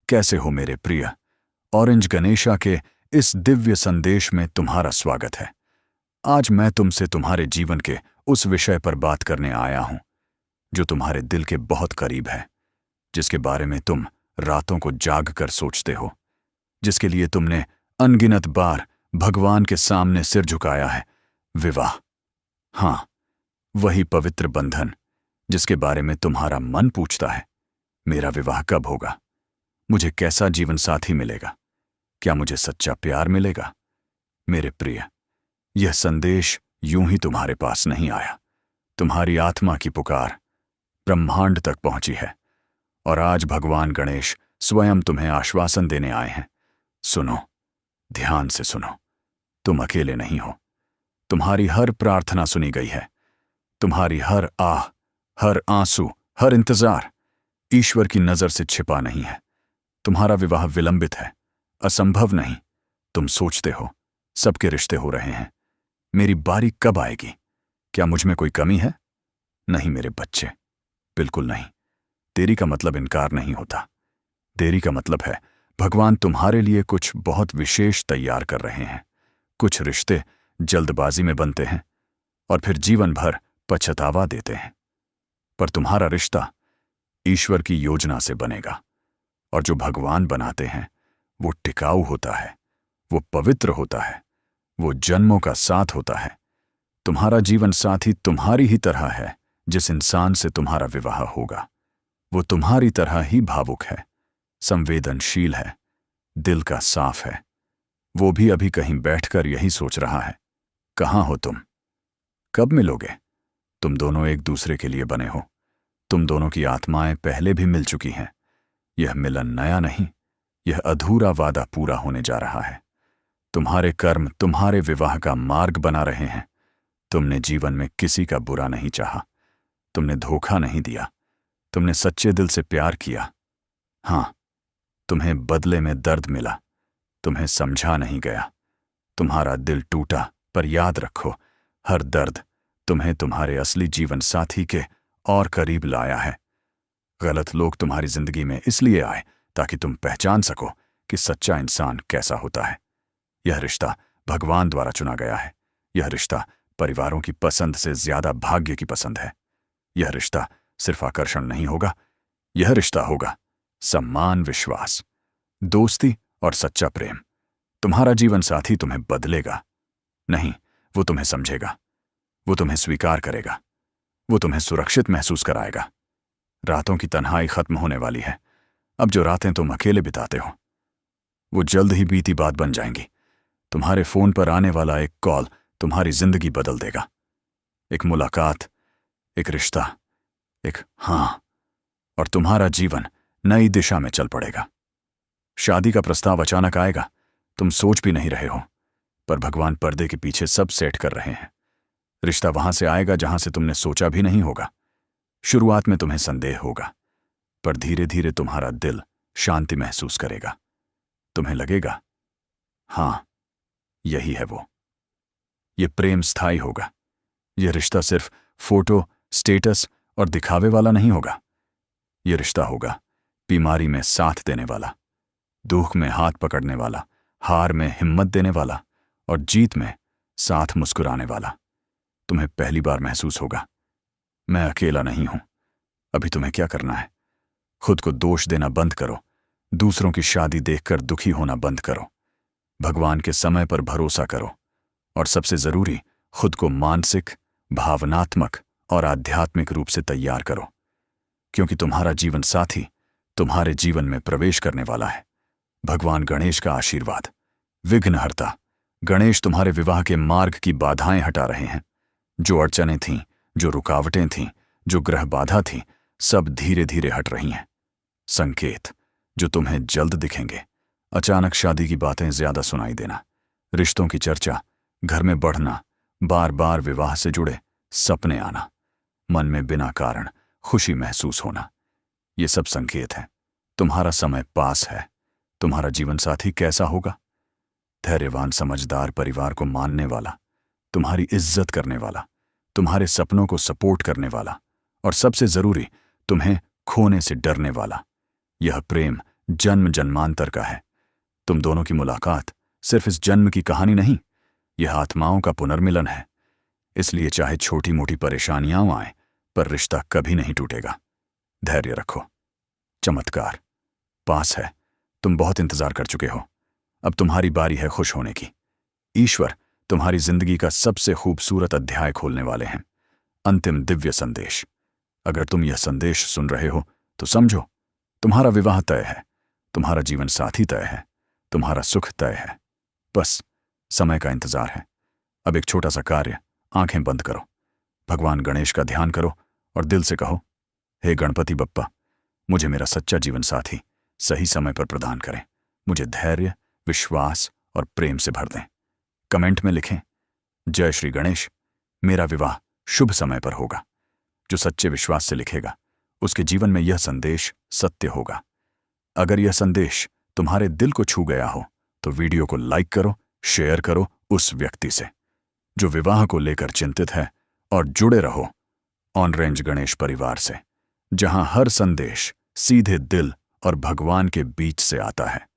कैसे हो मेरे प्रिय? ऑरेंज गणेशा के इस दिव्य संदेश में तुम्हारा स्वागत है। आज मैं तुमसे तुम्हारे जीवन के उस विषय पर बात करने आया हूं जो तुम्हारे दिल के बहुत करीब है, जिसके बारे में तुम रातों को जाग कर सोचते हो, जिसके लिए तुमने अनगिनत बार भगवान के सामने सिर झुकाया है। विवाह, हाँ, वही पवित्र बंधन जिसके बारे में तुम्हारा मन पूछता है, मेरा विवाह कब होगा? मुझे कैसा जीवन साथी मिलेगा? क्या मुझे सच्चा प्यार मिलेगा? मेरे प्रिय, यह संदेश यूं ही तुम्हारे पास नहीं आया। तुम्हारी आत्मा की पुकार ब्रह्मांड तक पहुंची है और आज भगवान गणेश स्वयं तुम्हें आश्वासन देने आए हैं। सुनो, ध्यान से सुनो। तुम अकेले नहीं हो। तुम्हारी हर प्रार्थना सुनी गई है। तुम्हारी हर आह, हर आंसू, हर इंतजार ईश्वर की नजर से छिपा नहीं है। तुम्हारा विवाह विलंबित है, असंभव नहीं। तुम सोचते हो सबके रिश्ते हो रहे हैं, मेरी बारी कब आएगी? क्या मुझ में कोई कमी है? नहीं मेरे बच्चे, बिल्कुल नहीं। देरी का मतलब इनकार नहीं होता। देरी का मतलब है भगवान तुम्हारे लिए कुछ बहुत विशेष तैयार कर रहे हैं। कुछ रिश्ते जल्दबाजी में बनते हैं और फिर जीवन भर पछतावा देते हैं, पर तुम्हारा रिश्ता ईश्वर की योजना से बनेगा और जो भगवान बनाते हैं वो टिकाऊ होता है, वो पवित्र होता है, वो जन्मों का साथ होता है। तुम्हारा जीवन साथी तुम्हारी ही तरह है। जिस इंसान से तुम्हारा विवाह होगा वो तुम्हारी तरह ही भावुक है, संवेदनशील है, दिल का साफ है। वो भी अभी कहीं बैठकर यही सोच रहा है, कहाँ हो तुम? कब मिलोगे? तुम दोनों एक दूसरे के लिए बने हो। तुम दोनों की आत्माएं पहले भी मिल चुकी हैं। यह मिलन नया नहीं, यह अधूरा वादा पूरा होने जा रहा है। तुम्हारे कर्म तुम्हारे विवाह का मार्ग बना रहे हैं। तुमने जीवन में किसी का बुरा नहीं चाहा, तुमने धोखा नहीं दिया, तुमने सच्चे दिल से प्यार किया। हाँ, तुम्हें बदले में दर्द मिला, तुम्हें समझा नहीं गया, तुम्हारा दिल टूटा, पर याद रखो, हर दर्द तुम्हें तुम्हारे असली जीवन साथी के और करीब लाया है। गलत लोग तुम्हारी जिंदगी में इसलिए आए ताकि तुम पहचान सको कि सच्चा इंसान कैसा होता है। यह रिश्ता भगवान द्वारा चुना गया है। यह रिश्ता परिवारों की पसंद से ज्यादा भाग्य की पसंद है। यह रिश्ता सिर्फ आकर्षण नहीं होगा, यह रिश्ता होगा सम्मान, विश्वास, दोस्ती और सच्चा प्रेम। तुम्हारा जीवन साथी तुम्हें बदलेगा नहीं, वो तुम्हें समझेगा, वो तुम्हें स्वीकार करेगा, वो तुम्हें सुरक्षित महसूस कराएगा। रातों की तन्हाई खत्म होने वाली है। अब जो रातें तुम अकेले बिताते हो वो जल्द ही बीती बात बन जाएंगी। तुम्हारे फोन पर आने वाला एक कॉल तुम्हारी जिंदगी बदल देगा। एक मुलाकात, एक रिश्ता, एक हाँ, और तुम्हारा जीवन नई दिशा में चल पड़ेगा। शादी का प्रस्ताव अचानक आएगा, तुम सोच भी नहीं रहे हो, पर भगवान पर्दे के पीछे सब सेट कर रहे हैं। रिश्ता वहां से आएगा जहां से तुमने सोचा भी नहीं होगा। शुरुआत में तुम्हें संदेह होगा, पर धीरे धीरे तुम्हारा दिल शांति महसूस करेगा। तुम्हें लगेगा, हाँ, यही है वो। ये प्रेम स्थायी होगा। यह रिश्ता सिर्फ फोटो, स्टेटस और दिखावे वाला नहीं होगा। यह रिश्ता होगा बीमारी में साथ देने वाला, दुख में हाथ पकड़ने वाला, हार में हिम्मत देने वाला और जीत में साथ मुस्कुराने वाला। तुम्हें पहली बार महसूस होगा, मैं अकेला नहीं हूं। अभी तुम्हें क्या करना है? खुद को दोष देना बंद करो, दूसरों की शादी देखकर दुखी होना बंद करो, भगवान के समय पर भरोसा करो और सबसे जरूरी, खुद को मानसिक, भावनात्मक और आध्यात्मिक रूप से तैयार करो, क्योंकि तुम्हारा जीवन साथी तुम्हारे जीवन में प्रवेश करने वाला है। भगवान गणेश का आशीर्वाद, विघ्नहर्ता गणेश तुम्हारे विवाह के मार्ग की बाधाएं हटा रहे हैं। जो अड़चनें थीं, जो रुकावटें थीं, जो ग्रह बाधा थी, सब धीरे धीरे हट रही हैं। संकेत जो तुम्हें जल्द दिखेंगे, अचानक शादी की बातें ज्यादा सुनाई देना, रिश्तों की चर्चा घर में बढ़ना, बार बार विवाह से जुड़े सपने आना, मन में बिना कारण खुशी महसूस होना, ये सब संकेत हैं। तुम्हारा समय पास है। तुम्हारा जीवन साथी कैसा होगा? धैर्यवान, समझदार, परिवार को मानने वाला, तुम्हारी इज्जत करने वाला, तुम्हारे सपनों को सपोर्ट करने वाला और सबसे जरूरी, तुम्हें खोने से डरने वाला। यह प्रेम जन्म जन्मांतर का है। तुम दोनों की मुलाकात सिर्फ इस जन्म की कहानी नहीं, यह आत्माओं का पुनर्मिलन है। इसलिए चाहे छोटी मोटी परेशानियां आए, पर रिश्ता कभी नहीं टूटेगा। धैर्य रखो। चमत्कार पास है। तुम बहुत इंतजार कर चुके हो। अब तुम्हारी बारी है खुश होने की। ईश्वर तुम्हारी जिंदगी का सबसे खूबसूरत अध्याय खोलने वाले हैं। अंतिम दिव्य संदेश। अगर तुम यह संदेश सुन रहे हो तो समझो, तुम्हारा विवाह तय है, तुम्हारा जीवन साथी तय है, तुम्हारा सुख तय है। बस समय का इंतजार है। अब एक छोटा सा कार्य, आंखें बंद करो, भगवान गणेश का ध्यान करो और दिल से कहो, हे गणपति बप्पा, मुझे मेरा सच्चा जीवन साथी सही समय पर प्रदान करें। मुझे धैर्य, विश्वास और प्रेम से भर दें। कमेंट में लिखें, जय श्री गणेश, मेरा विवाह शुभ समय पर होगा। जो सच्चे विश्वास से लिखेगा, उसके जीवन में यह संदेश सत्य होगा। अगर यह संदेश तुम्हारे दिल को छू गया हो तो वीडियो को लाइक करो, शेयर करो उस व्यक्ति से जो विवाह को लेकर चिंतित है, और जुड़े रहो ऑन रेंज गणेश परिवार से, जहां हर संदेश सीधे दिल और भगवान के बीच से आता है।